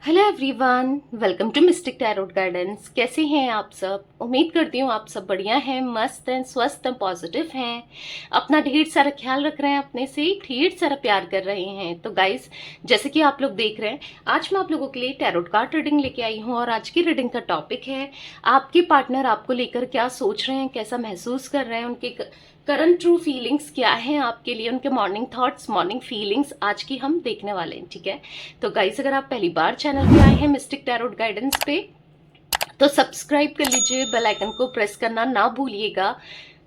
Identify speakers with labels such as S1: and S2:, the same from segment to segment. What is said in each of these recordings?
S1: Hello everyone, welcome to mystic tarot guidance. कैसे हैं आप सब? उम्मीद करती हूँ आप सब बढ़िया हैं, मस्त हैं, स्वस्थ हैं, पॉजिटिव हैं, अपना ढेर सारा ख्याल रख रहे हैं, अपने से ढेर सारा प्यार कर रहे हैं। तो गाइस, जैसे कि आप लोग देख रहे हैं, आज मैं आप लोगों के लिए टैरोट कार्ड रीडिंग लेके आई हूँ और आज की रीडिंग का टॉपिक है आपके पार्टनर आपको लेकर क्या सोच रहे हैं, कैसा महसूस कर रहे हैं, उनके करंट ट्रू फीलिंग्स क्या हैं आपके लिए, उनके मॉर्निंग थॉट्स, मॉर्निंग फीलिंग्स आज की हम देखने वाले हैं। ठीक है, तो गाइस, अगर आप पहली बार चैनल पे आए हैं मिस्टिक टैरोट गाइडेंस पे, तो सब्सक्राइब कर लीजिए, बेल आइकन को प्रेस करना ना भूलिएगा।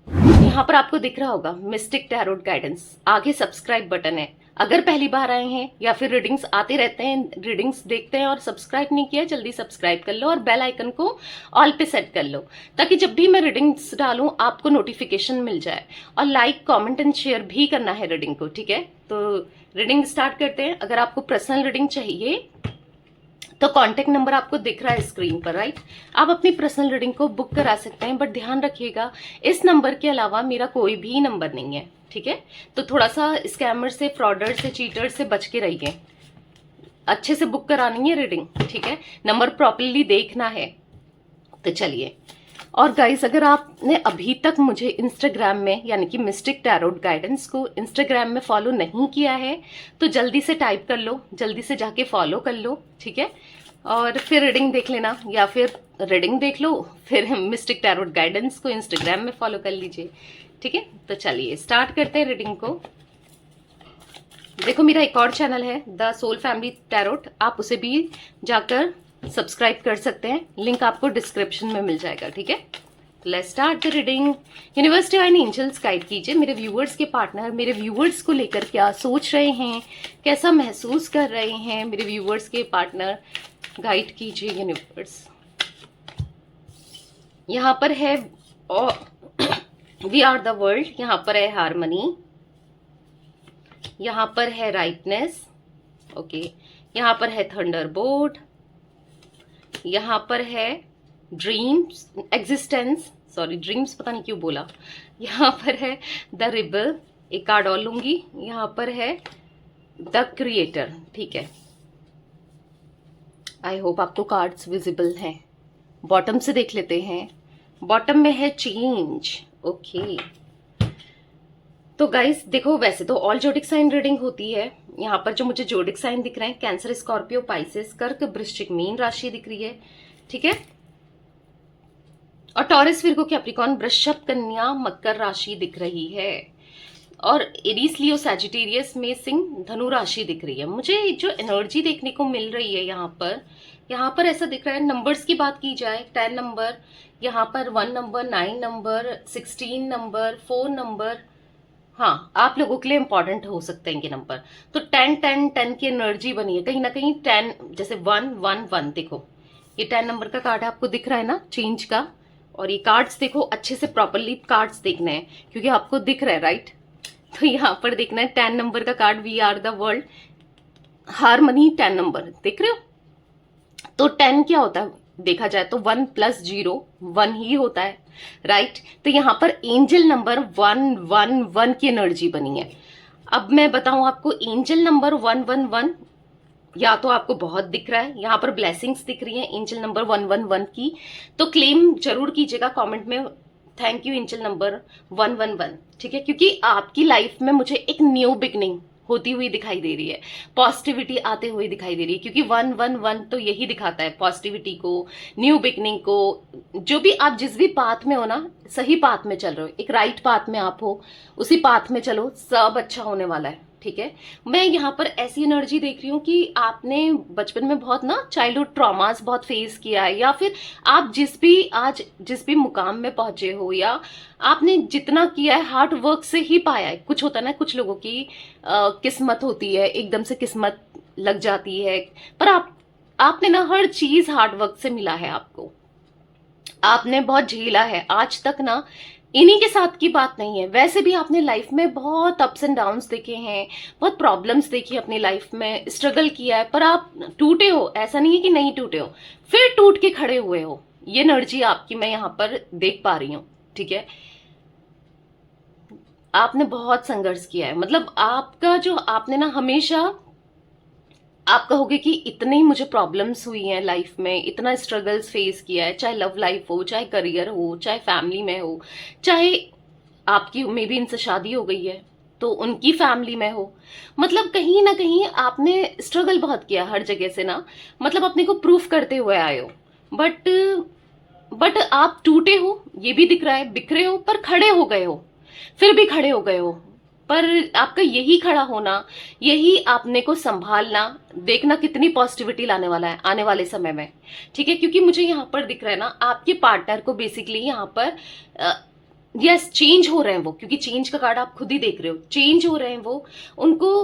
S1: यहाँ पर आपको दिख रहा होगा मिस्टिक टैरोट गाइडेंस, आगे सब्सक्राइब बटन है। अगर पहली बार आए हैं या फिर रीडिंग्स आते रहते हैं, रीडिंग्स देखते हैं और सब्सक्राइब नहीं किया, जल्दी सब्सक्राइब कर लो और बेल आइकन को ऑल पे सेट कर लो, ताकि जब भी मैं रीडिंग्स डालूं आपको नोटिफिकेशन मिल जाए। और लाइक, कमेंट एंड शेयर भी करना है रीडिंग को। ठीक है, तो रीडिंग स्टार्ट करते हैं। अगर आपको पर्सनल रीडिंग चाहिए तो कांटेक्ट नंबर आपको दिख रहा है स्क्रीन पर, राइट? आप अपनी पर्सनल रीडिंग को बुक करा सकते हैं, बट ध्यान रखिएगा इस नंबर के अलावा मेरा कोई भी नंबर नहीं है। ठीक है, तो थोड़ा सा स्कैमर से, फ्रॉडर से, चीटर से बच के रहिए। अच्छे से बुक करानी है रीडिंग, ठीक है? नंबर प्रॉपरली देखना है। तो चलिए, और गाइस, अगर आपने अभी तक मुझे इंस्टाग्राम में यानी कि मिस्टिक टैरोट गाइडेंस को इंस्टाग्राम में फॉलो नहीं किया है तो जल्दी से टाइप कर लो, जल्दी से जाके फॉलो कर लो। ठीक है, और फिर रीडिंग देख लेना, या फिर रीडिंग देख लो फिर मिस्टिक टैरोट गाइडेंस को इंस्टाग्राम में फॉलो कर लीजिए। ठीक है, तो चलिए स्टार्ट करते हैं रीडिंग को। देखो, मेरा एक और चैनल है द सोल फैमिली टैरोट, आप उसे भी जाकर सब्सक्राइब कर सकते हैं, लिंक आपको डिस्क्रिप्शन में मिल जाएगा। ठीक है, let's start the reading. Universe divine angels guide कीजिए मेरे व्यूअर्स के पार्टनर मेरे व्यूअर्स को लेकर क्या सोच रहे हैं, कैसा महसूस कर रहे हैं मेरे व्यूअर्स के पार्टनर, गाइड कीजिए यूनिवर्स। यहाँ पर है वी आर द वर्ल्ड, यहाँ पर है हार्मनी, यहाँ पर है राइटनेस, ओके, यहाँ पर है थंडरबोल्ट, यहाँ पर है ड्रीम्स, एग्जिस्टेंस, सॉरी ड्रीम्स पता नहीं क्यों बोला, यहाँ पर है द रिबल, एक कार्ड और लूंगी, यहाँ पर है द क्रिएटर। ठीक है, आई होप आपको कार्ड्स विजिबल हैं। बॉटम से देख लेते हैं, बॉटम में है चेंज। ओके, तो गाइस देखो, वैसे तो ऑल जोडिक साइन रीडिंग होती है। यहाँ पर जो मुझे जोडिक साइन दिख रहे हैं, कैंसर, स्कॉर्पियो, पाइसेस, कर्क, वृश्चिक, मीन राशि दिख रही है। ठीक है, और टॉरस, विर्गो, कैप्रिकॉर्न, वृषभ, कन्या, मकर राशि दिख रही है, और एरीज, लियो, सैजिटेरियस में सिंह, धनु राशि दिख रही है। मुझे जो एनर्जी देखने को मिल रही है यहाँ पर ऐसा दिख रहा है, नंबर्स की बात की जाए, 10 नंबर, यहाँ पर 1 नंबर, 9 नंबर, 16 नंबर, 4 नंबर, हाँ, आप लोगों के लिए इंपॉर्टेंट हो सकते हैं ये नंबर। तो 10 10 10 की एनर्जी बनी है कहीं ना कहीं। 10 जैसे 1 1 1, देखो ये 10 नंबर का कार्ड आपको दिख रहा है ना, चेंज का। और ये कार्ड्स देखो, अच्छे से प्रॉपरली कार्ड्स देखने हैं क्योंकि आपको दिख रहा है, राइट? तो यहाँ पर देखना है 10 नंबर का card, we are the world, harmony, 10 number देख रहे हो। तो 10 क्या होता है देखा जाए तो 1 + 0 1 ही होता है, राइट? तो यहाँ पर एंजल नंबर 1 1 1 की एनर्जी बनी है। अब मैं बताऊं आपको, एंजल नंबर 1 1 1 या तो आपको बहुत दिख रहा है, यहाँ पर ब्लेसिंग्स दिख रही हैं एंजल नंबर 1 1 1 की, तो क्लेम जरूर कीजिएगा कमेंट में, थैंक यू एंजल नंबर 1 1 1। ठीक है, क्योंकि आपकी लाइफ में मुझे एक न्यू बिगनिंग होती हुई दिखाई दे रही है, पॉजिटिविटी आते हुए दिखाई दे रही है, क्योंकि 1 1 1 तो यही दिखाता है, पॉजिटिविटी को, न्यू बिगनिंग को। जो भी आप जिस भी पाथ में हो ना, सही पाथ में चल रहे हो, एक राइट पाथ में आप हो, उसी पाथ में चलो, सब अच्छा होने वाला है। ठीक है, मैं यहाँ पर ऐसी एनर्जी देख रही हूँ कि आपने बचपन में बहुत ना चाइल्डहुड ट्रॉमास बहुत फेस किया है, या फिर आप जिस भी मुकाम में पहुंचे हो, या आपने जितना किया है हार्ड वर्क से ही पाया है। कुछ होता है ना, कुछ लोगों की किस्मत होती है, एकदम से किस्मत लग जाती है, पर आपने ना हर चीज हार्ड वर्क से मिला है आपको, आपने बहुत झेला है आज तक ना। इन्हीं के साथ की बात नहीं है, वैसे भी आपने लाइफ में बहुत अप्स एंड डाउन्स देखे हैं, बहुत प्रॉब्लम्स देखी अपनी लाइफ में, स्ट्रगल किया है, पर आप टूटे हो, ऐसा नहीं है कि नहीं टूटे हो, फिर टूट के खड़े हुए हो। ये एनर्जी आपकी मैं यहाँ पर देख पा रही हूँ। ठीक है, आपने बहुत संघर्ष किया है, मतलब आपका जो, आपने ना हमेशा आप कहोगे कि इतनी मुझे प्रॉब्लम्स हुई हैं लाइफ में, इतना स्ट्रगल्स फेस किया है, चाहे लव लाइफ हो, चाहे करियर हो, चाहे फैमिली में हो, चाहे आपकी मे बी इनसे शादी हो गई है तो उनकी फैमिली में हो, मतलब कहीं ना कहीं आपने स्ट्रगल बहुत किया हर जगह से ना, मतलब अपने को प्रूफ करते हुए आए हो। बट आप टूटे हो ये भी दिख रहा है, बिखरे हो पर खड़े हो गए हो, फिर भी खड़े हो गए हो। पर आपका यही खड़ा होना, यही आपने को संभालना, देखना कितनी पॉजिटिविटी लाने वाला है आने वाले समय में। ठीक है, क्योंकि मुझे यहाँ पर दिख रहा है ना, आपके पार्टनर को बेसिकली यहाँ पर यस चेंज हो रहे हैं वो, क्योंकि चेंज का कार्ड आप खुद ही देख रहे हो, चेंज हो रहे हैं वो। उनको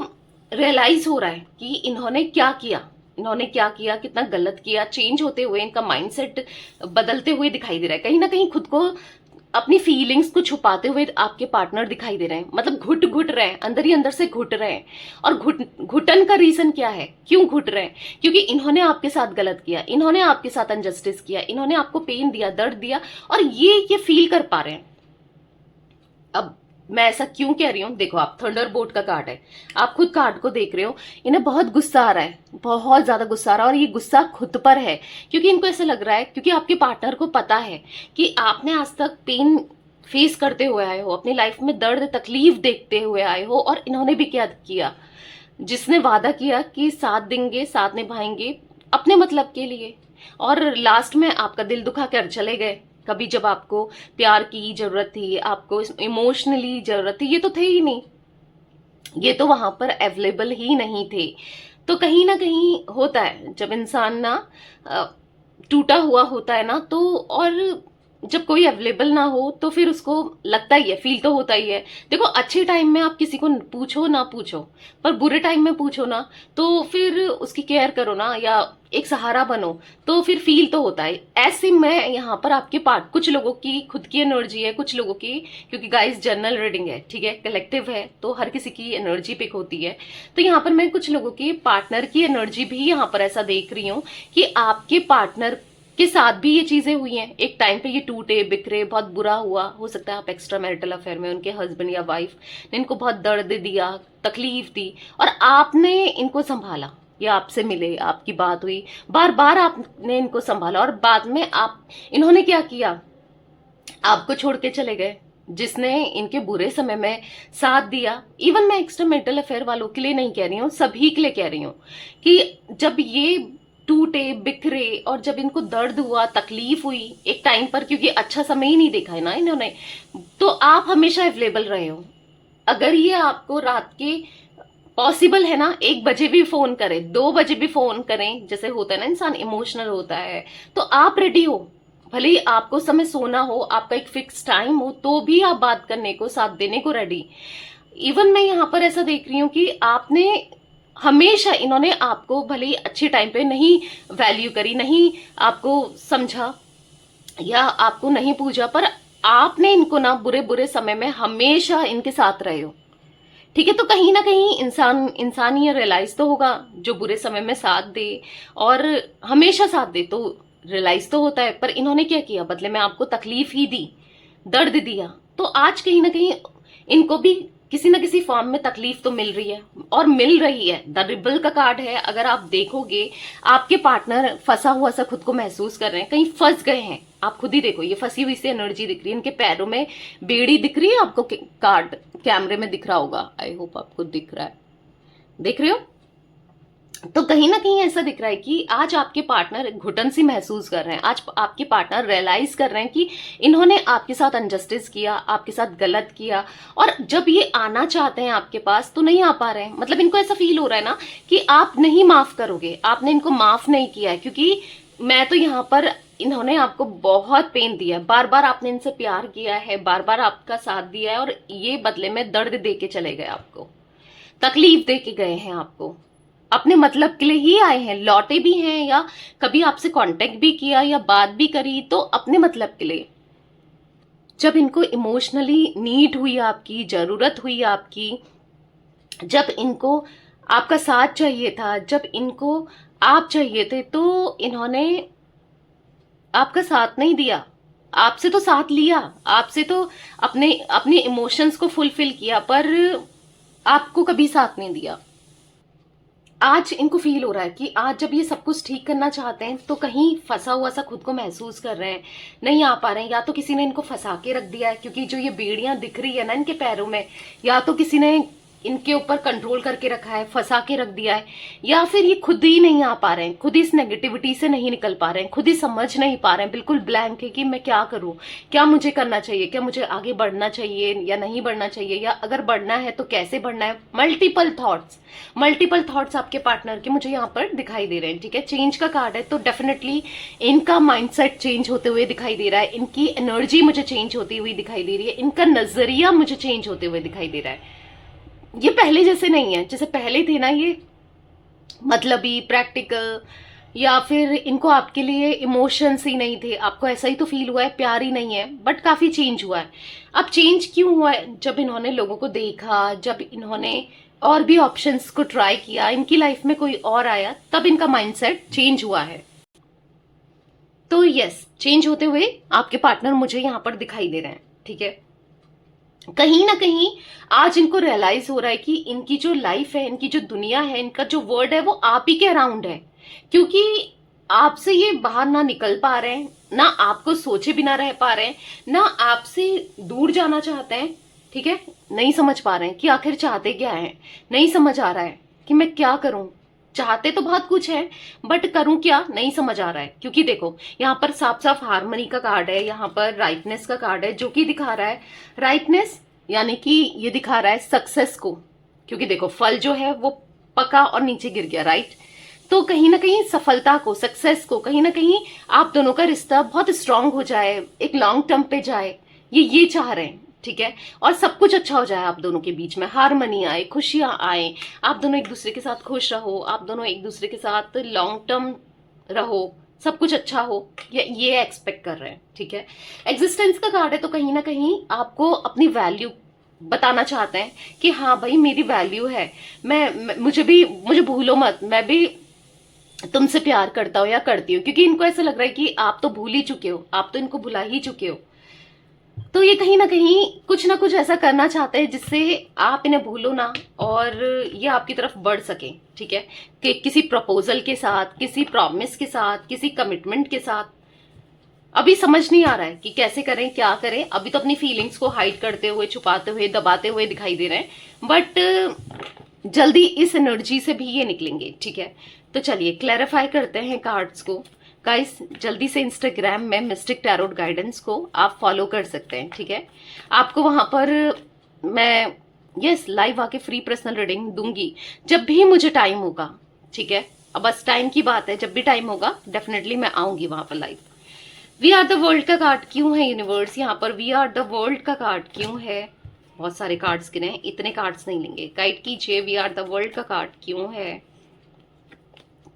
S1: रियलाइज हो रहा है कि इन्होंने क्या किया, इन्होंने क्या किया, कितना गलत किया। चेंज होते हुए इनका माइंडसेट बदलते हुए दिखाई दे रहा है। कहीं ना कहीं खुद को, अपनी फीलिंग्स को छुपाते हुए आपके पार्टनर दिखाई दे रहे हैं, मतलब घुट रहे हैं, अंदर ही अंदर से घुट रहे हैं। और घुटन का रीजन क्या है, क्यों घुट रहे हैं? क्योंकि इन्होंने आपके साथ गलत किया, इन्होंने आपके साथ अनजस्टिस किया, इन्होंने आपको पेन दिया, दर्द दिया, और ये फील कर पा रहे हैं। अब मैं ऐसा क्यों कह रही हूं, देखो आप थंडरबोल्ट का कार्ड है, आप खुद कार्ड को देख रहे हो, इन्हें बहुत गुस्सा आ रहा है, बहुत ज्यादा गुस्सा आ रहा है, और ये गुस्सा खुद पर है। क्योंकि इनको ऐसा लग रहा है, क्योंकि आपके पार्टनर को पता है कि आपने आज तक पेन फेस करते हुए आए हो, अपनी लाइफ में दर्द तकलीफ देखते हुए आए हो, और इन्होंने भी क्या किया, जिसने वादा किया कि साथ देंगे, साथ निभाएंगे अपने मतलब के लिए, और लास्ट में आपका दिल दुखा कर चले गए। कभी जब आपको प्यार की जरूरत थी, आपको इमोशनली जरूरत थी, ये तो थे ही नहीं, ये तो वहां पर अवेलेबल ही नहीं थे। तो कहीं ना कहीं होता है जब इंसान ना टूटा हुआ होता है ना, तो और जब कोई अवेलेबल ना हो तो फिर उसको लगता ही है, फील तो होता ही है। देखो अच्छे टाइम में आप किसी को पूछो ना पूछो, पर बुरे टाइम में पूछो ना, तो फिर उसकी केयर करो ना, या एक सहारा बनो, तो फिर फील तो होता है। ऐसे में यहाँ पर आपके पार्ट, कुछ लोगों की खुद की एनर्जी है, कुछ लोगों की, क्योंकि गाइस जनरल रीडिंग है, ठीक है, कलेक्टिव है, तो हर किसी की एनर्जी पिक होती है। तो यहाँ पर मैं कुछ लोगों की पार्टनर की एनर्जी भी यहाँ पर ऐसा देख रही हूँ कि आपके पार्टनर के साथ भी ये चीजें हुई हैं। एक टाइम पे ये टूटे बिखरे, बहुत बुरा हुआ, हो सकता है आप एक्स्ट्रा मैरिटल अफेयर में उनके हस्बैंड या वाइफ ने इनको बहुत दर्द दिया, तकलीफ दी, और आपने इनको संभाला, या आपसे मिले, आपकी बात हुई, बार बार आपने इनको संभाला, और बाद में आप, इन्होंने क्या किया, आपको छोड़ के चले गए। जिसने इनके बुरे समय में साथ दिया, इवन मैं एक्स्ट्रा मैरिटल अफेयर वालों के लिए नहीं कह रही हूँ, सभी के लिए कह रही हूँ, कि जब ये टूटे बिखरे और जब इनको दर्द हुआ, तकलीफ हुई एक टाइम पर, क्योंकि अच्छा समय ही नहीं देखा है ना इन्होंने, तो आप हमेशा अवेलेबल रहे हो। अगर ये आपको रात के पॉसिबल है ना, 1 बजे भी फोन करें, 2 बजे भी फोन करें, जैसे होता है ना इंसान इमोशनल होता है, तो आप रेडी हो, भले ही आपको समय सोना हो, आपका एक फिक्स टाइम हो, तो भी आप बात करने को, साथ देने को रेडी। इवन मैं यहाँ पर ऐसा देख रही हूँ कि आपने हमेशा, इन्होंने आपको भले ही अच्छे टाइम पे नहीं वैल्यू करी, नहीं आपको समझा, या आपको नहीं पूछा, पर आपने इनको ना बुरे बुरे समय में हमेशा इनके साथ रहे हो। ठीक है, तो कहीं ना कहीं इंसान ये रियलाइज तो होगा, जो बुरे समय में साथ दे और हमेशा साथ दे तो रियलाइज तो होता है। पर इन्होंने क्या किया, बदले में आपको तकलीफ ही दी, दर्द दिया, तो आज कहीं ना कहीं इनको भी किसी न किसी फॉर्म में तकलीफ तो मिल रही है, और मिल रही है। द रिबल का कार्ड है, अगर आप देखोगे आपके पार्टनर फंसा हुआ सा खुद को महसूस कर रहे हैं, कहीं फंस गए हैं। आप खुद ही देखो, ये फंसी हुई सी एनर्जी दिख रही है, इनके पैरों में बेड़ी दिख रही है आपको, कार्ड कैमरे में दिख रहा होगा, आई होप आपको दिख रहा है, देख रहे हो? तो कहीं ना कहीं ऐसा दिख रहा है कि आज आपके पार्टनर घुटन सी महसूस कर रहे हैं, आज आपके पार्टनर रियलाइज कर रहे हैं कि इन्होंने आपके साथ अनजस्टिस किया, आपके साथ गलत किया, और जब ये आना चाहते हैं आपके पास तो नहीं आ पा रहे हैं। मतलब इनको ऐसा फील हो रहा है ना कि आप नहीं माफ करोगे, आपने इनको माफ नहीं किया है, क्योंकि मैं तो यहाँ पर, इन्होंने आपको बहुत पेन दिया है, बार बार आपने इनसे प्यार किया है, बार बार आपका साथ दिया है, और ये बदले में दर्द दे के चले गए, आपको तकलीफ दे के गए हैं, आपको अपने मतलब के लिए ही आए हैं, लौटे भी हैं, या कभी आपसे कांटेक्ट भी किया या बात भी करी, तो अपने मतलब के लिए। जब इनको इमोशनली नीड हुई, आपकी जरूरत हुई आपकी, जब इनको आपका साथ चाहिए था, जब इनको आप चाहिए थे, तो इन्होंने आपका साथ नहीं दिया। आपसे तो साथ लिया, आपसे तो अपने अपने इमोशंस को फुलफिल किया, पर आपको कभी साथ नहीं दिया। आज इनको फील हो रहा है कि आज जब ये सब कुछ ठीक करना चाहते हैं तो कहीं फंसा हुआ सा खुद को महसूस कर रहे हैं, नहीं आ पा रहे हैं। या तो किसी ने इनको फंसा के रख दिया है, क्योंकि जो ये बेड़ियां दिख रही है ना इनके पैरों में, या तो किसी ने इनके ऊपर कंट्रोल करके रखा है, फंसा के रख दिया है, या फिर ये खुद ही नहीं आ पा रहे हैं, खुद ही इस नेगेटिविटी से नहीं निकल पा रहे हैं, खुद ही समझ नहीं पा रहे हैं, बिल्कुल ब्लैंक है कि मैं क्या करूं, क्या मुझे करना चाहिए, क्या मुझे आगे बढ़ना चाहिए या नहीं बढ़ना चाहिए, या अगर बढ़ना है तो कैसे बढ़ना है। मल्टीपल थॉट्स आपके पार्टनर के मुझे यहाँ पर दिखाई दे रहे हैं। ठीक है, चेंज का कार्ड है तो डेफिनेटली इनका माइंडसेट चेंज होते हुए दिखाई दे रहा है, इनकी एनर्जी मुझे चेंज होती हुई दिखाई दे रही है, इनका नजरिया मुझे चेंज होते हुए दिखाई दे रहा है। ये पहले जैसे नहीं है, जैसे पहले थे ना ये मतलबी, प्रैक्टिकल, या फिर इनको आपके लिए इमोशंस ही नहीं थे, आपको ऐसा ही तो फील हुआ है, प्यार ही नहीं है, बट काफी चेंज हुआ है। अब चेंज क्यों हुआ है? जब इन्होंने लोगों को देखा, जब इन्होंने और भी ऑप्शंस को ट्राई किया, इनकी लाइफ में कोई और आया, तब इनका माइंडसेट चेंज हुआ है। तो यस, चेंज होते हुए आपके पार्टनर मुझे यहाँ पर दिखाई दे रहे हैं। ठीक है, कहीं ना कहीं आज इनको रियलाइज हो रहा है कि इनकी जो लाइफ है, इनकी जो दुनिया है, इनका जो वर्ल्ड है वो आप ही के अराउंड है, क्योंकि आपसे ये बाहर ना निकल पा रहे हैं, ना आपको सोचे बिना रह पा रहे हैं, ना आपसे दूर जाना चाहते हैं। ठीक है, नहीं समझ पा रहे हैं कि आखिर चाहते क्या है, नहीं समझ आ रहा है कि मैं क्या करूं। चाहते तो बहुत कुछ है बट करूं क्या, नहीं समझ आ रहा है। क्योंकि देखो यहाँ पर साफ साफ हार्मनी का कार्ड है, यहाँ पर राइटनेस का कार्ड है, जो कि दिखा रहा है राइटनेस, यानी कि ये दिखा रहा है सक्सेस को। क्योंकि देखो फल जो है वो पका और नीचे गिर गया, राइट। तो कहीं ना कहीं सफलता को, सक्सेस को, कहीं ना कहीं आप दोनों का रिश्ता बहुत स्ट्रांग हो जाए, एक लॉन्ग टर्म पे जाए, ये चाह रहे हैं। ठीक है, और सब कुछ अच्छा हो जाए, आप दोनों के बीच में हारमनी आए, खुशियां आए, आप दोनों एक दूसरे के साथ खुश रहो, आप दोनों एक दूसरे के साथ लॉन्ग टर्म रहो, सब कुछ अच्छा हो, ये एक्सपेक्ट कर रहे हैं। ठीक है, एग्जिस्टेंस का कार्ड है तो कहीं ना कहीं आपको अपनी वैल्यू बताना चाहते हैं कि हाँ भाई मेरी वैल्यू है, मुझे भूलो मत, मैं भी तुमसे प्यार करता हूँ या करती हूँ। क्योंकि इनको ऐसा लग रहा है कि आप तो भूल ही चुके हो, आप तो इनको भुला ही चुके हो। तो ये कहीं ना कुछ ऐसा करना चाहते हैं जिससे आप इन्हें भूलो ना और ये आपकी तरफ बढ़ सके। ठीक है, कि किसी प्रपोजल के साथ, किसी प्रॉमिस के साथ, किसी कमिटमेंट के साथ। अभी समझ नहीं आ रहा है कि कैसे करें, क्या करें। अभी तो अपनी फीलिंग्स को हाइड करते हुए, छुपाते हुए, दबाते हुए दिखाई दे रहे हैं, बट जल्दी इस एनर्जी से भी ये निकलेंगे। ठीक है, तो चलिए क्लैरिफाई करते हैं कार्ड्स को। गाइस जल्दी से इंस्टाग्राम में मिस्टिक टैरोट गाइडेंस को आप फॉलो कर सकते हैं। ठीक है, आपको वहां पर मैं लाइव आके फ्री पर्सनल रीडिंग दूंगी जब भी मुझे टाइम होगा। ठीक है, अब बस टाइम की बात है, जब भी टाइम होगा डेफिनेटली मैं आऊंगी वहां पर live. We are the world का कार्ड क्यों है यूनिवर्स? यहाँ पर वी आर द वर्ल्ड का कार्ड क्यों है? बहुत सारे कार्ड्स गिने, इतने कार्ड्स नहीं लेंगे, गाइड कीजिए। वी आर द वर्ल्ड का कार्ड क्यों है?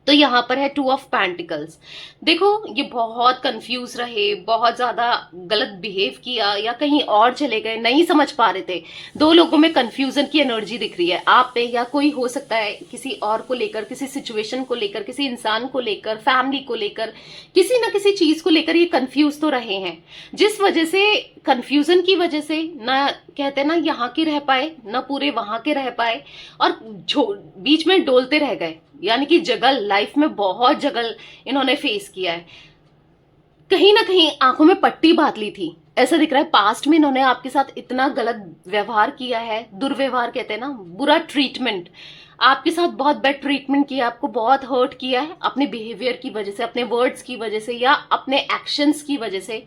S1: तो यहाँ पर है टू ऑफ पेंटिकल्स। देखो ये बहुत कंफ्यूज रहे, बहुत ज्यादा गलत बिहेव किया या कहीं और चले गए, नहीं समझ पा रहे थे। दो लोगों में कंफ्यूजन की एनर्जी दिख रही है, आप पे या कोई हो सकता है किसी और को लेकर, किसी सिचुएशन को लेकर, किसी इंसान को लेकर, फैमिली को लेकर, किसी ना किसी चीज को लेकर ये कंफ्यूज तो रहे हैं। जिस वजह से, कंफ्यूजन की वजह से ना कहते ना यहाँ के रह पाए ना पूरे वहां के रह पाए, और बीच में डोलते रह गए। यानी कि जगल, लाइफ में बहुत जगल इन्होंने फेस किया है। कहीं ना कहीं आंखों में पट्टी बांध ली थी, ऐसा दिख रहा है। पास्ट में इन्होंने आपके साथ इतना गलत व्यवहार किया है, दुर्व्यवहार कहते हैं ना, बुरा ट्रीटमेंट, आपके साथ बहुत बैड ट्रीटमेंट किया, आपको बहुत हर्ट किया है अपने बिहेवियर की वजह से, अपने वर्ड्स की वजह से या अपने एक्शंस की वजह से।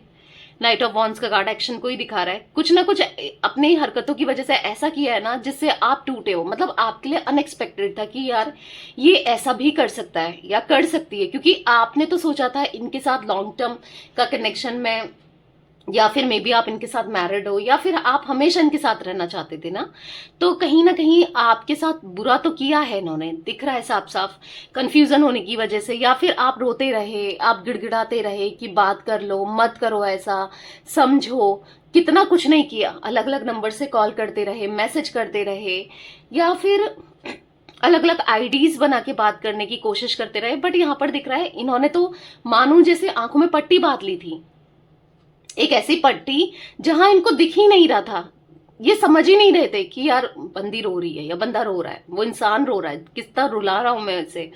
S1: नाइट ऑफ वॉन्ड्स का कार्ड एक्शन को ही दिखा रहा है। कुछ ना कुछ अपनी हरकतों की वजह से ऐसा किया है ना जिससे आप टूटे हो। मतलब आपके लिए अनएक्सपेक्टेड था कि यार ये ऐसा भी कर सकता है या कर सकती है, क्योंकि आपने तो सोचा था इनके साथ लॉन्ग टर्म का कनेक्शन में, या फिर मे बी आप इनके साथ मैरिड हो, या फिर आप हमेशा इनके साथ रहना चाहते थे ना। तो कहीं ना कहीं आपके साथ बुरा तो किया है इन्होंने, दिख रहा है साफ साफ, कंफ्यूजन होने की वजह से, या फिर आप रोते रहे, आप गिड़गिड़ाते रहे कि बात कर लो, मत करो ऐसा, समझो। कितना कुछ नहीं किया, अलग अलग नंबर से कॉल करते रहे, मैसेज करते रहे, या फिर अलग अलग आईडीज बना के बात करने की कोशिश करते रहे। बट यहाँ पर दिख रहा है इन्होंने तो मानो जैसे आंखों में पट्टी बांध ली थी, एक ऐसी पट्टी जहां इनको दिख ही नहीं रहा था, ये समझ ही नहीं रहे थे कि यार बंदी रो रही है या बंदा रो रहा है, वो इंसान रो रहा है, कितना रुला रहा हूं मैं उसे।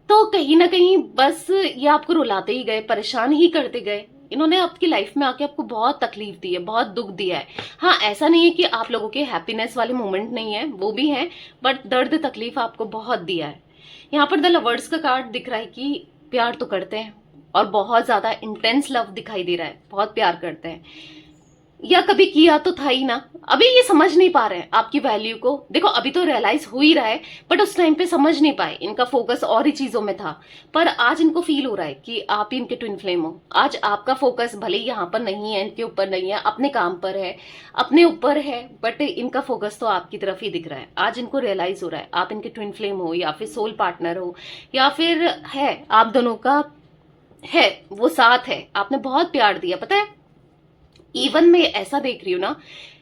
S1: तो कहीं ना कहीं बस ये आपको रुलाते ही गए, परेशान ही करते गए। इन्होंने आपकी लाइफ में आके आपको बहुत तकलीफ दी है, बहुत दुख दिया है। हाँ, ऐसा नहीं है कि आप लोगों के हैप्पीनेस वाले मोमेंट नहीं है, वो भी है, बट दर्द तकलीफ आपको बहुत दिया है। यहाँ पर द लवर्स का कार्ड दिख रहा है कि प्यार तो करते हैं और बहुत ज्यादा इंटेंस लव दिखाई दे रहा है, बहुत प्यार करते हैं, या कभी किया तो था ही ना। अभी ये समझ नहीं पा रहे हैं आपकी वैल्यू को। देखो अभी तो रियलाइज हो ही रहा है, बट उस टाइम पे समझ नहीं पाए, इनका फोकस और ही चीजों में था। पर आज इनको फील हो रहा है कि आप ही इनके ट्विन फ्लेम हो। आज आपका फोकस भले ही यहाँ पर नहीं है, इनके ऊपर नहीं है, अपने काम पर है, अपने ऊपर है, बट इनका फोकस तो आपकी तरफ ही दिख रहा है। आज इनको रियलाइज हो रहा है आप इनके ट्विन फ्लेम हो, या फिर सोल पार्टनर हो, या फिर है आप दोनों का है वो साथ है। आपने बहुत प्यार दिया, पता है। इवन मैं ऐसा देख रही हूँ ना,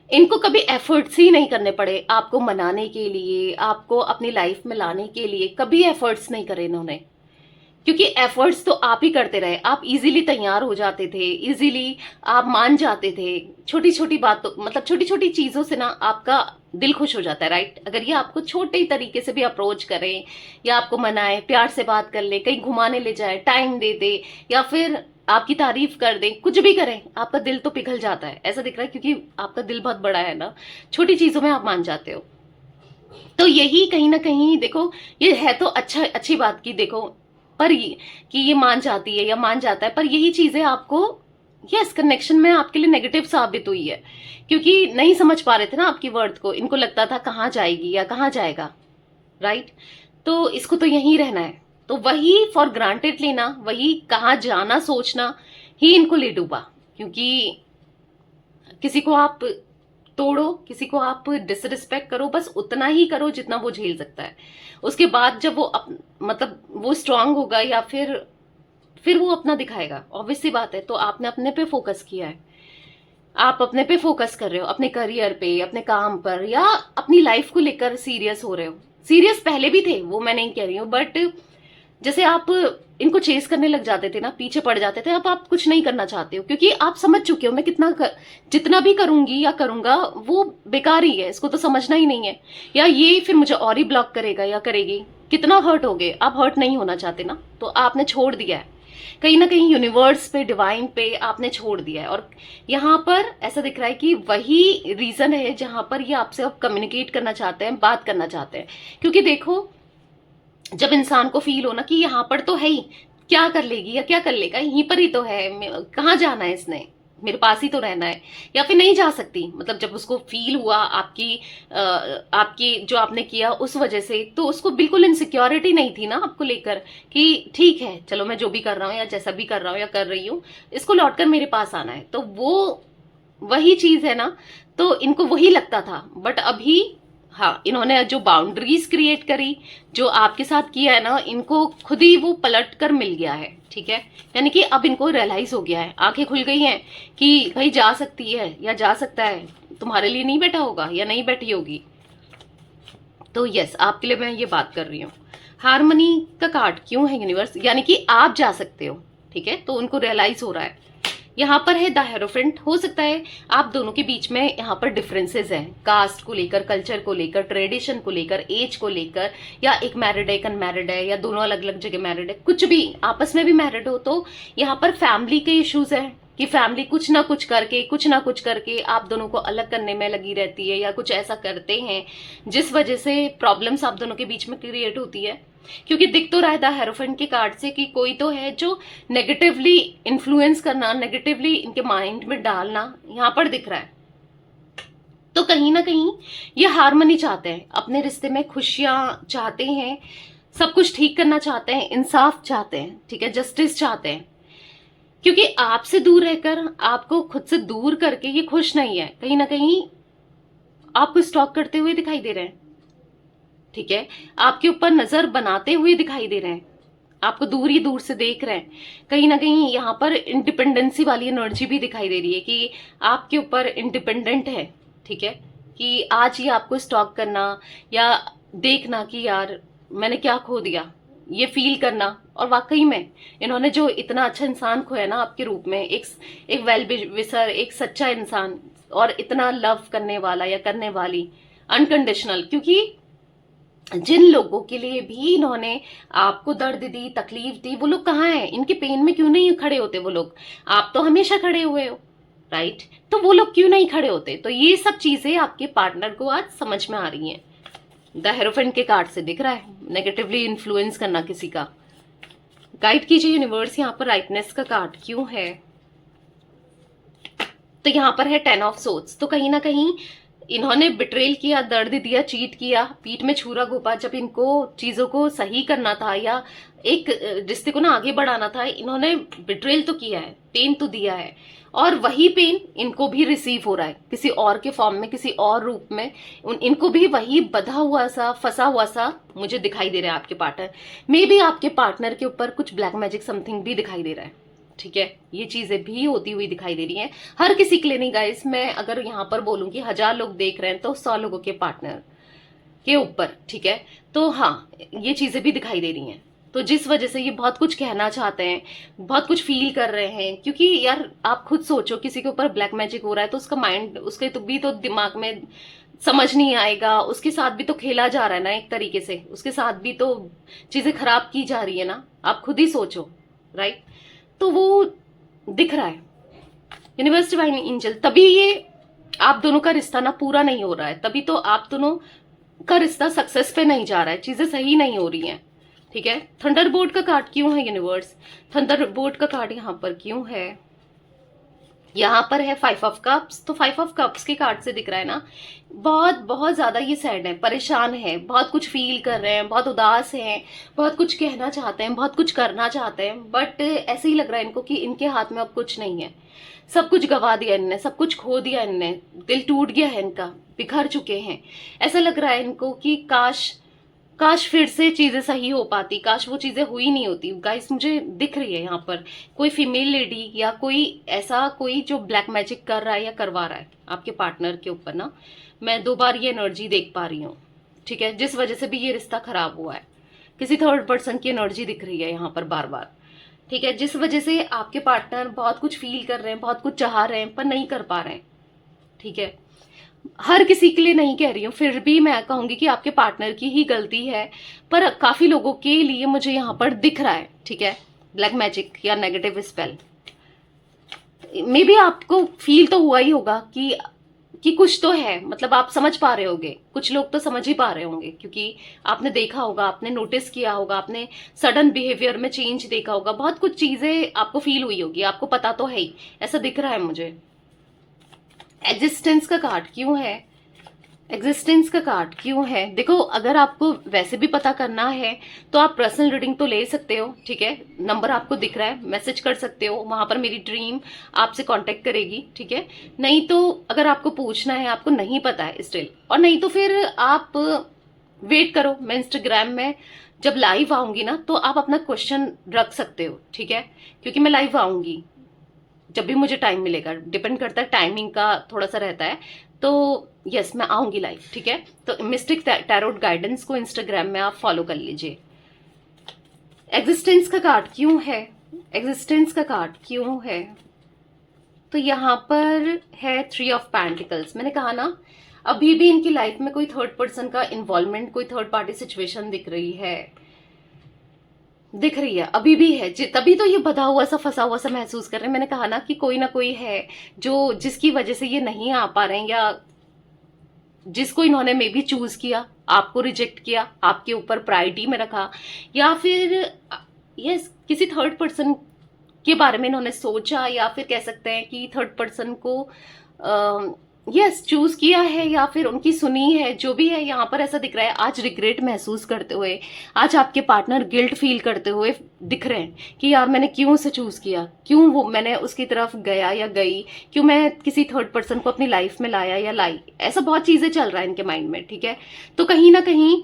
S1: इनको कभी एफर्ट्स ही नहीं करने पड़े आपको मनाने के लिए, आपको अपनी लाइफ में लाने के लिए कभी एफर्ट्स नहीं करे इन्होंने, क्योंकि एफर्ट्स तो आप ही करते रहे। आप इजीली तैयार हो जाते थे, इजीली आप मान जाते थे, छोटी छोटी बातों मतलब छोटी छोटी चीजों से ना आपका दिल खुश हो जाता है, राइट। अगर ये आपको छोटे तरीके से भी अप्रोच करें, या आपको मनाए, प्यार से बात कर ले, कहीं घुमाने ले जाए, टाइम दे दे, या फिर आपकी तारीफ कर दें, कुछ भी करें, आपका दिल तो पिघल जाता है, ऐसा दिख रहा है, क्योंकि आपका दिल बहुत बड़ा है ना, छोटी चीजों में आप मान जाते हो। तो यही कहीं ना कहीं देखो, ये है तो अच्छी बात की देखो, पर ये कि ये मान जाती है या मान जाता है, पर यही चीजें आपको यस कनेक्शन में आपके लिए नेगेटिव साबित हुई है, क्योंकि नहीं समझ पा रहे थे ना आपकी वर्थ को। इनको लगता था कहाँ जाएगी या कहाँ जाएगा, राइट। तो इसको तो यहीं रहना है, तो वही फॉर ग्रांटेड लेना, वही कहाँ जाना सोचना ही इनको ले डूबा। क्योंकि किसी को आप तोड़ो, किसी को आप डिसरिस्पेक्ट करो, बस उतना ही करो जितना वो झेल सकता है। उसके बाद जब वो मतलब वो स्ट्रांग होगा, या फिर वो अपना दिखाएगा, ऑब्वियस सी बात है। तो आपने अपने पे फोकस किया है, आप अपने पे फोकस कर रहे हो, अपने करियर पे, अपने काम पर, या अपनी लाइफ को लेकर सीरियस हो रहे हो। सीरियस पहले भी थे, वो मैं नहीं कह रही हूँ, बट जैसे आप इनको चेस करने लग जाते थे ना, पीछे पड़ जाते थे, अब आप कुछ नहीं करना चाहते हो, क्योंकि आप समझ चुके हो मैं जितना भी करूंगी या करूंगा वो बेकार ही है, इसको तो समझना ही नहीं है, या ये फिर मुझे और ही ब्लॉक करेगा या करेगी। कितना हर्ट हो गए, आप हर्ट नहीं होना चाहते ना, तो आपने छोड़ दिया है कहीं ना कहीं यूनिवर्स पे, डिवाइन पे आपने छोड़ दिया है। और यहाँ पर ऐसा दिख रहा है कि वही रीजन है जहां पर ये आपसे अब कम्युनिकेट करना चाहते हैं, बात करना चाहते हैं। क्योंकि देखो जब इंसान को फील हो ना कि यहाँ पर तो है ही, क्या कर लेगी या क्या कर लेगा, यहीं पर ही तो है, कहाँ जाना है इसने, मेरे पास ही तो रहना है, या फिर नहीं जा सकती। मतलब जब उसको फील हुआ आपकी जो आपने किया उस वजह से, तो उसको बिल्कुल इनसिक्योरिटी नहीं थी ना आपको लेकर, कि ठीक है चलो मैं जो भी कर रहा हूँ या जैसा भी कर रहा हूँ या कर रही हूँ, इसको लौटकर मेरे पास आना है। तो वो वही चीज है ना, तो इनको वही लगता था। बट अभी हाँ, इन्होंने जो बाउंड्रीज क्रिएट करी, जो आपके साथ किया है ना, इनको खुद ही वो पलट कर मिल गया है, ठीक है। यानी कि अब इनको रियलाइज हो गया है, आंखें खुल गई हैं कि भाई जा सकती है या जा सकता है, तुम्हारे लिए नहीं बैठा होगा या नहीं बैठी होगी। तो यस, आपके लिए मैं ये बात कर रही हूँ। हारमनी का कार्ड क्यों है यूनिवर्स, यानी कि आप जा सकते हो, ठीक है। तो उनको रियलाइज हो रहा है। यहाँ पर है द हेरोफेंट। हो सकता है आप दोनों के बीच में यहाँ पर डिफरेंसेस हैं, कास्ट को लेकर, कल्चर को लेकर, ट्रेडिशन को लेकर, एज को लेकर, या एक मैरिड है, एक अनमैरिड है, या दोनों अलग अलग जगह मैरिड है, कुछ भी, आपस में भी मैरिड हो। तो यहाँ पर फैमिली के इश्यूज हैं कि फैमिली कुछ ना कुछ करके आप दोनों को अलग करने में लगी रहती है, या कुछ ऐसा करते हैं जिस वजह से प्रॉब्लम्स आप दोनों के बीच में क्रिएट होती है। क्योंकि दिख तो रहा है द हेरोफेंट के कार्ड से कि कोई तो है जो नेगेटिवली इन्फ्लुएंस करना, नेगेटिवली इनके माइंड में डालना यहाँ पर दिख रहा है। तो कहीं ना कहीं ये हारमनी चाहते हैं, अपने रिश्ते में खुशियां चाहते हैं, सब कुछ ठीक करना चाहते हैं, इंसाफ चाहते हैं, ठीक है, जस्टिस चाहते हैं। क्योंकि आपसे दूर रहकर, आपको खुद से दूर करके ये खुश नहीं है, कहीं ना कहीं आपको स्टॉक करते हुए दिखाई दे रहे हैं, ठीक है, आपके ऊपर नजर बनाते हुए दिखाई दे रहे हैं, आपको दूर ही दूर से देख रहे हैं। कहीं ना कहीं यहाँ पर इंडिपेंडेंसी वाली एनर्जी भी दिखाई दे रही है कि आपके ऊपर इंडिपेंडेंट है, ठीक है, कि आज ही आपको स्टॉक करना या देखना कि यार मैंने क्या खो दिया, ये फील करना। और वाकई में इन्होंने जो इतना अच्छा इंसान खोया ना आपके रूप में, एक वेल विशर, एक सच्चा इंसान, और इतना लव करने वाला या करने वाली, अनकंडीशनल। क्योंकि जिन लोगों के लिए भी इन्होंने आपको दर्द दी, तकलीफ दी, वो लोग कहाँ हैं? इनके पेन में क्यों नहीं खड़े होते वो लोग? आप तो हमेशा खड़े हुए हो, राइट? तो वो लोग क्यों नहीं खड़े होते? तो ये सब चीजें आपके पार्टनर को आज समझ में आ रही हैं। द हेरोफेंट के कार्ड से दिख रहा है नेगेटिवली इन्फ्लुएंस करना किसी का। गाइड कीजिए यूनिवर्स, यहाँ पर राइटनेस का कार्ड क्यों है? तो यहाँ पर है 10 ऑफ सोर्ड्स। तो कहीं ना कहीं इन्होंने बिट्रेल किया, दर्द दिया, चीट किया, पीठ में छुरा घोंपा। जब इनको चीजों को सही करना था या एक रिश्ते को ना आगे बढ़ाना था, इन्होंने बिट्रेल तो किया है, पेन तो दिया है, और वही पेन इनको भी रिसीव हो रहा है किसी और के फॉर्म में, किसी और रूप में। इनको भी वही बधा हुआ सा, फंसा हुआ सा मुझे दिखाई दे रहा है आपके पार्टनर। मे बी आपके पार्टनर के ऊपर कुछ ब्लैक मैजिक समथिंग भी दिखाई दे रहा है, ठीक है? ये चीजें भी होती हुई दिखाई दे रही हैं। हर किसी के लिए नहीं गाइस, मैं अगर यहाँ पर बोलूं कि 1000 लोग देख रहे हैं तो 100 लोगों के पार्टनर के ऊपर, ठीक है? तो हाँ, ये चीजें भी दिखाई दे रही हैं। तो जिस वजह से ये बहुत कुछ कहना चाहते हैं, बहुत कुछ फील कर रहे हैं। क्योंकि यार आप खुद सोचो, किसी के ऊपर ब्लैक मैजिक हो रहा है तो उसका माइंड, उसके तो भी तो दिमाग में समझ नहीं आएगा, उसके साथ भी तो खेला जा रहा है ना एक तरीके से, उसके साथ भी तो चीजें खराब की जा रही है ना। आप खुद ही सोचो, राइट? तो वो दिख रहा है यूनिवर्स, डिवाइन एंजल। तभी ये आप दोनों का रिश्ता ना पूरा नहीं हो रहा है, तभी तो आप दोनों का रिश्ता सक्सेस पे नहीं जा रहा है, चीजें सही नहीं हो रही हैं, ठीक है? थंडरबोल्ट का कार्ड क्यों है यूनिवर्स? थंडरबोल्ट का कार्ड यहाँ पर क्यों है? यहाँ पर है 5 ऑफ कप्स। तो 5 ऑफ कप्स के कार्ड से दिख रहा है ना, बहुत बहुत ज्यादा ये सैड है, परेशान है, बहुत कुछ फील कर रहे हैं, बहुत उदास हैं, बहुत कुछ कहना चाहते हैं, बहुत कुछ करना चाहते हैं, बट ऐसे ही लग रहा है इनको कि इनके हाथ में अब कुछ नहीं है। सब कुछ गवा दिया इनने, सब कुछ खो दिया इनने, दिल टूट गया है इनका, बिखर चुके हैं। ऐसा लग रहा है इनको कि काश काश फिर से चीजें सही हो पाती, काश वो चीजें हुई नहीं होती। गाइस मुझे दिख रही है यहाँ पर कोई फीमेल लेडी या कोई ऐसा कोई जो ब्लैक मैजिक कर रहा है या करवा रहा है आपके पार्टनर के ऊपर ना। मैं 2 बार ये एनर्जी देख पा रही हूँ, ठीक है? जिस वजह से भी ये रिश्ता खराब हुआ है, किसी थर्ड पर्सन की एनर्जी दिख रही है यहाँ पर बार बार, ठीक है? जिस वजह से आपके पार्टनर बहुत कुछ फील कर रहे हैं, बहुत कुछ चाह रहे हैं, पर नहीं कर पा रहे हैं, ठीक है? हर किसी के लिए नहीं कह रही हूँ, फिर भी मैं कहूंगी कि आपके पार्टनर की ही गलती है, पर काफी लोगों के लिए मुझे यहाँ पर दिख रहा है, ठीक है? ब्लैक मैजिक या नेगेटिव स्पेल। मे बी आपको फील तो हुआ ही होगा कि कुछ तो है, मतलब आप समझ पा रहे होंगे, कुछ लोग तो समझ ही पा रहे होंगे, क्योंकि आपने देखा होगा, आपने नोटिस किया होगा, आपने सडन बिहेवियर में चेंज देखा होगा, बहुत कुछ चीजें आपको फील हुई होगी, आपको पता तो है ही, ऐसा दिख रहा है मुझे। एग्जिस्टेंस का कार्ड क्यों है? एग्जिस्टेंस का कार्ड क्यों है? देखो, अगर आपको वैसे भी पता करना है तो आप पर्सनल रीडिंग तो ले सकते हो, ठीक है? नंबर आपको दिख रहा है, मैसेज कर सकते हो, वहां पर मेरी ड्रीम आपसे कांटेक्ट करेगी, ठीक है? नहीं तो अगर आपको पूछना है, आपको नहीं पता है स्टिल, और नहीं तो फिर आप वेट करो, मैं इंस्टाग्राम में जब लाइव आऊंगी ना तो आप अपना क्वेश्चन रख सकते हो, ठीक है? क्योंकि मैं लाइव आऊंगी जब भी मुझे टाइम मिलेगा, डिपेंड करता है, टाइमिंग का थोड़ा सा रहता है। तो यस, मैं आऊंगी लाइव, ठीक है? तो मिस्टिक टैरोट गाइडेंस को इंस्टाग्राम में आप फॉलो कर लीजिए। एग्जिस्टेंस का कार्ड क्यों है? एग्जिस्टेंस का कार्ड क्यों है? तो यहाँ पर है 3 ऑफ पेंटिकल्स। मैंने कहा ना, अभी भी इनकी लाइफ में कोई थर्ड पर्सन का इन्वॉल्वमेंट, कोई थर्ड पार्टी सिचुएशन दिख रही है, अभी भी है। तभी तो ये बधा हुआ सा, फंसा हुआ सा महसूस कर रहे हैं। मैंने कहा ना कि कोई ना कोई है जो जिसकी वजह से ये नहीं आ पा रहे हैं, या जिसको इन्होंने मे बी चूज किया, आपको रिजेक्ट किया, आपके ऊपर प्रायोरिटी में रखा, या फिर यस किसी थर्ड पर्सन के बारे में इन्होंने सोचा, या फिर कह सकते हैं कि थर्ड पर्सन को यस चूज किया है, या फिर उनकी सुनी है, जो भी है। यहाँ पर ऐसा दिख रहा है आज रिग्रेट महसूस करते हुए, आज आपके पार्टनर गिल्ट फील करते हुए दिख रहे हैं कि यार मैंने क्यों उसे चूज किया, क्यों वो मैंने उसकी तरफ गया या गई, क्यों मैं किसी थर्ड पर्सन को अपनी लाइफ में लाया या लाई। ऐसा बहुत चीजें चल रहा है इनके माइंड में, ठीक है? तो कहीं ना कहीं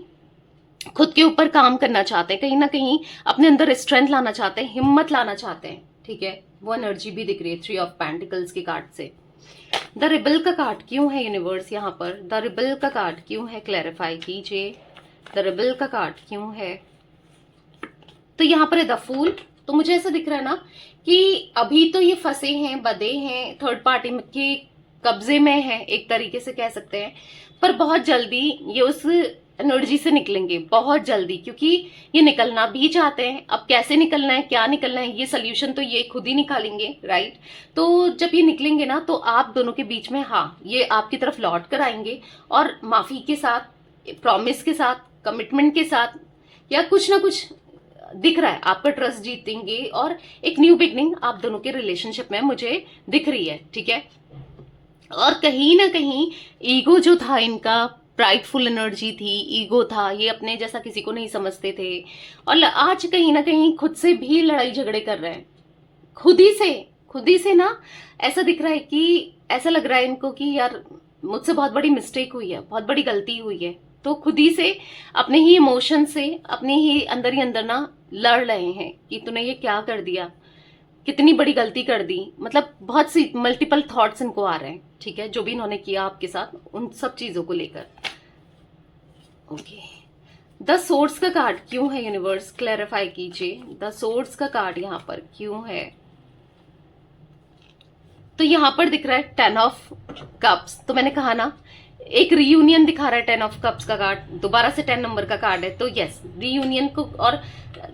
S1: खुद के ऊपर काम करना चाहते हैं, कहीं ना कहीं अपने अंदर स्ट्रेंथ लाना चाहते हैं, हिम्मत लाना चाहते हैं, ठीक है? वो एनर्जी भी दिख रही है 3 ऑफ पेंटिकल्स के कार्ड से। द रिबल का कार्ड क्यों है यूनिवर्स? यहाँ पर द रिबल का कार्ड क्यों है? क्लैरिफाई कीजिए, द रिबल का कार्ड क्यों है? तो यहाँ पर है द फूल। तो मुझे ऐसा दिख रहा है ना कि अभी तो ये फंसे हैं, बंधे हैं थर्ड पार्टी के कब्जे में है, एक तरीके से कह सकते हैं, पर बहुत जल्दी ये उस एनर्जी से निकलेंगे, बहुत जल्दी, क्योंकि ये निकलना भी चाहते हैं। अब कैसे निकलना है, क्या निकलना है, ये सोल्यूशन तो ये खुद ही निकालेंगे, राइट। तो जब ये निकलेंगे ना, तो आप दोनों के बीच में हाँ, ये आपकी तरफ लौट कर आएंगे और माफी के साथ, प्रॉमिस के साथ, कमिटमेंट के साथ, या कुछ ना कुछ दिख रहा है, आपका ट्रस्ट जीतेंगे और एक न्यू बिगनिंग आप दोनों के रिलेशनशिप में मुझे दिख रही है, ठीक है। और कहीं ना कहीं ईगो जो था इनका, प्राइडफुल एनर्जी थी, ईगो था, ये अपने जैसा किसी को नहीं समझते थे, और आज कहीं ना कहीं खुद से भी लड़ाई झगड़े कर रहे हैं, खुद ही से ना। ऐसा दिख रहा है कि ऐसा लग रहा है इनको कि यार मुझसे बहुत बड़ी मिस्टेक हुई है, बहुत बड़ी गलती हुई है, तो खुद ही से अपने ही इमोशन से, अपने ही अंदर ना लड़ रहे हैं कि तूने ये क्या कर दिया, कितनी बड़ी गलती कर दी। मतलब बहुत सी मल्टीपल थॉट्स इनको आ रहे हैं, ठीक है, जो भी इन्होंने किया आपके साथ, उन सब चीजों को लेकर। ओके, द सोर्स का कार्ड क्यों है यूनिवर्स, क्लैरिफाई कीजिए। द सोर्स का कार्ड यहाँ पर क्यों है? तो यहाँ पर दिख रहा है 10 ऑफ कप्स। तो मैंने कहा ना, एक रीयूनियन दिखा रहा है 10 ऑफ कप्स का कार्ड, दोबारा से 10 नंबर का कार्ड है, तो यस, रीयूनियन को। और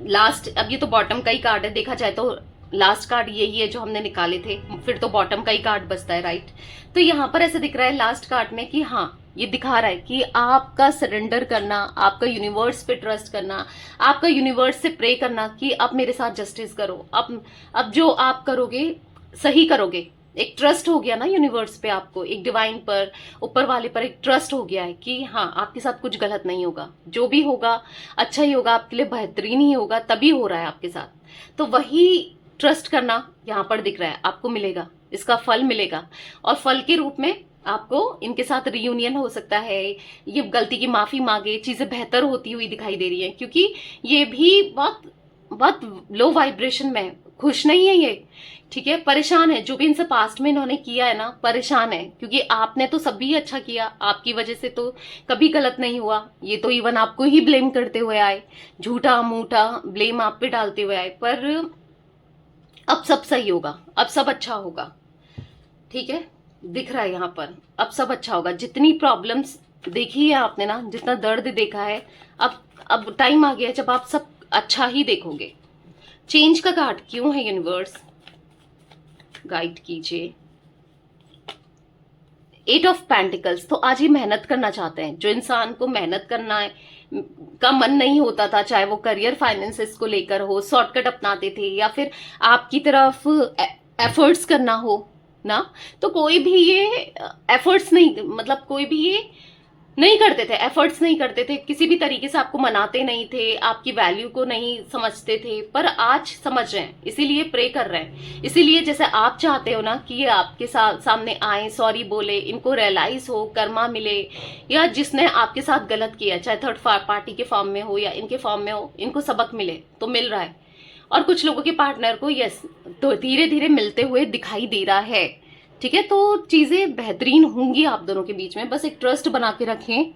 S1: लास्ट, अब ये तो बॉटम का ही कार्ड है, देखा जाए तो लास्ट कार्ड यही है जो हमने निकाले थे, फिर तो बॉटम का ही कार्ड बचता है, राइट। तो यहाँ पर ऐसे दिख रहा है लास्ट कार्ड में कि हाँ, ये दिखा रहा है कि आपका सरेंडर करना, आपका यूनिवर्स पे ट्रस्ट करना, आपका यूनिवर्स से प्रे करना कि अब मेरे साथ जस्टिस करो, अब जो आप करोगे सही करोगे। एक ट्रस्ट हो गया ना यूनिवर्स पे, आपको एक डिवाइन पर, ऊपर वाले पर एक ट्रस्ट हो गया है कि हाँ, आपके साथ कुछ गलत नहीं होगा, जो भी होगा अच्छा ही होगा, आपके लिए बेहतरीन ही होगा, तभी हो रहा है आपके साथ। तो वही ट्रस्ट करना यहाँ पर दिख रहा है, आपको मिलेगा, इसका फल मिलेगा। और फल के रूप में आपको इनके साथ रियूनियन हो सकता है, ये गलती की माफी मांगे, चीजें बेहतर होती हुई दिखाई दे रही हैं, क्योंकि ये भी बहुत लो वाइब्रेशन में, खुश नहीं है ये, ठीक है, परेशान है। जो भी इनसे पास्ट में इन्होंने किया है ना, परेशान है, क्योंकि आपने तो सभी अच्छा किया, आपकी वजह से तो कभी गलत नहीं हुआ। ये तो इवन आपको ही ब्लेम करते हुए आए, झूठा मूठा ब्लेम आप पे डालते हुए आए, पर अब सब सही होगा, अब सब अच्छा होगा, ठीक है, दिख रहा है यहाँ पर, अब सब अच्छा होगा। जितनी प्रॉब्लम्स देखी है आपने ना, जितना दर्द देखा है, अब टाइम आ गया है जब आप सब अच्छा ही देखोगे। चेंज का कार्ड क्यों है यूनिवर्स, गाइड कीजिए। 8 ऑफ पेंटिकल्स। तो आज ये मेहनत करना चाहते हैं, जो इंसान को मेहनत करना है का मन नहीं होता था, चाहे वो करियर फाइनेंसेस को लेकर हो, शॉर्टकट अपनाते थे, या फिर आपकी तरफ एफर्ट्स करना हो ना, तो कोई भी ये एफर्ट्स नहीं, मतलब कोई भी ये नहीं करते थे, एफर्ट्स नहीं करते थे, किसी भी तरीके से आपको मनाते नहीं थे, आपकी वैल्यू को नहीं समझते थे, पर आज समझ रहे हैं, इसीलिए प्रे कर रहे हैं, इसीलिए जैसे आप चाहते हो ना कि ये आपके सामने आए, सॉरी बोले, इनको रियलाइज हो, कर्मा मिले, या जिसने आपके साथ गलत किया, चाहे थर्ड पार्टी के फॉर्म में हो या इनके फॉर्म में हो, इनको सबक मिले, तो मिल रहा है। और कुछ लोगों के पार्टनर को यस, तो धीरे धीरे मिलते हुए दिखाई दे रहा है, ठीक है। तो चीजें बेहतरीन होंगी आप दोनों के बीच में, बस एक ट्रस्ट बना के रखें,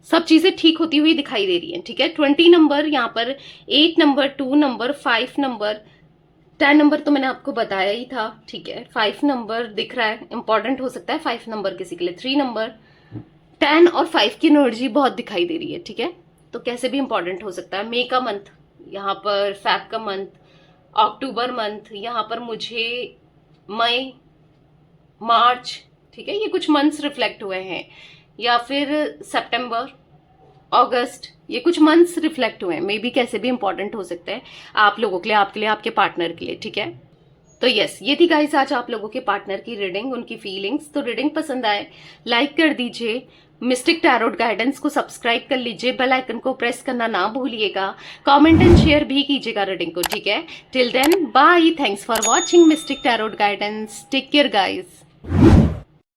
S1: सब चीजें ठीक होती हुई दिखाई दे रही हैं, ठीक है। 20 नंबर यहाँ पर, 8 नंबर, 2 नंबर, 5 नंबर, 10 नंबर तो मैंने आपको बताया ही था, ठीक है। 5 नंबर दिख रहा है, इंपॉर्टेंट हो सकता है 5 नंबर किसी के लिए। 3 नंबर, 10 और 5 की एनर्जी बहुत दिखाई दे रही है, ठीक है। तो कैसे भी इंपॉर्टेंट हो सकता है। मई का मंथ यहाँ पर, फैब का मंथ, अक्टूबर मंथ यहाँ पर मुझे, मई, मार्च, ठीक है, ये कुछ मंथ्स रिफ्लेक्ट हुए हैं, या फिर सितंबर, अगस्त, ये कुछ मंथ्स रिफ्लेक्ट हुए हैं, मे बी कैसे भी इंपॉर्टेंट हो सकते हैं आप लोगों के लिए, आपके लिए, आपके पार्टनर के लिए, ठीक है। तो यस, ये थी गाइस आज आप लोगों के पार्टनर की रीडिंग, उनकी फीलिंग्स। तो रीडिंग पसंद आए लाइक कर दीजिए, मिस्टिक टैरोट गाइडेंस को सब्सक्राइब कर लीजिए, बेल आइकन को प्रेस करना ना भूलिएगा, कमेंट एंड शेयर भी कीजिएगा रीडिंग को, ठीक है। Till then bye, thanks for watching mystic tarot guidance, take care guys.